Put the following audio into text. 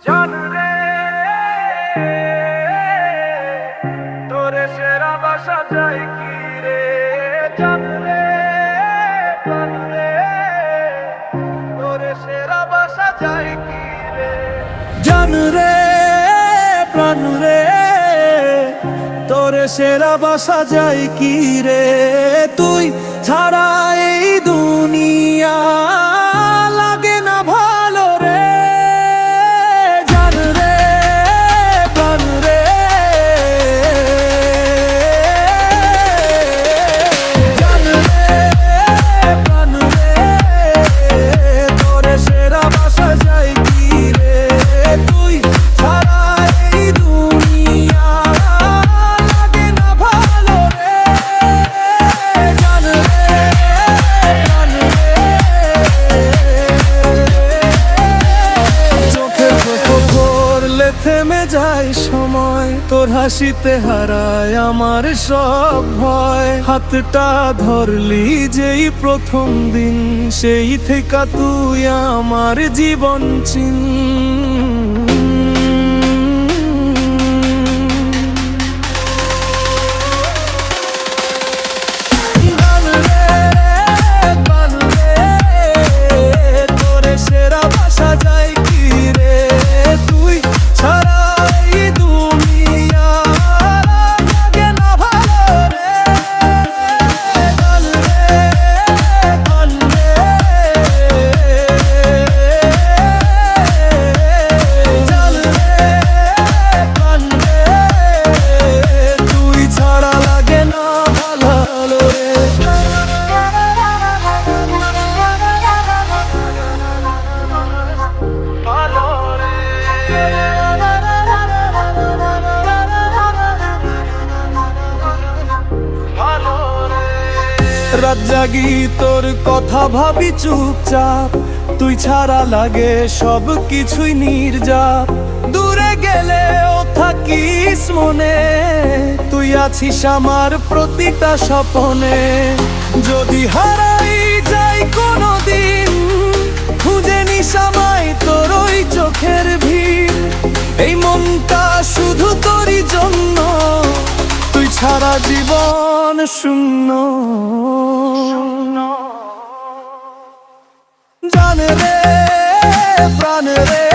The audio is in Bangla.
জান রে তোরে সেরা বাসা যায় কি রে জান রে প্রাণ রে তোরে সেরা বাসা যায় কি রে জান রে প্রাণ রে তোরে সেরা বাসা যায় কি রে তুই ছাড়া এই দুনিয়া লাগে না ভালো রে জান রে প্রাণ রে জান রে প্রাণ রে তোরে সেরা বাসা যায় কি রে তুই ছাড়া এই দুনিয়া লাগে না ভালো রে জান রে প্রাণ রে চোখের পড়লে থেমে যায় সময় তোর হাসিতে হারায় আমার সব ভয় হাতটা ধরলি যেই প্রথম দিন সেই থেকে তুই আমার জীবন চিন জান রে প্রাণ রে তোরে সেরা বাসা যায় কি রে তুই ছাড়া এই দুনিয়া লাগে না ভালো রে জান রে প্রাণ রে জান রে প্রাণ রে তুই ছাড়া লাগে না ভালো রে রাত জাগি তোর কথা ভাবি চুপচাপ তুই ছাড়া লাগে সব কিছুই নির্জাপ দূরে গেলেও থাকিস মনে তুই আছিস আমার প্রতিটা স্বপনে যদি হারাই যাই কোনোদিন খুঁজে নিস আমায় তোর ওই চোখের ভিড় এই মনটা শুধু তোরই জন্য তুই ছাড়া জীবন শূন্য জান রে প্রাণ রে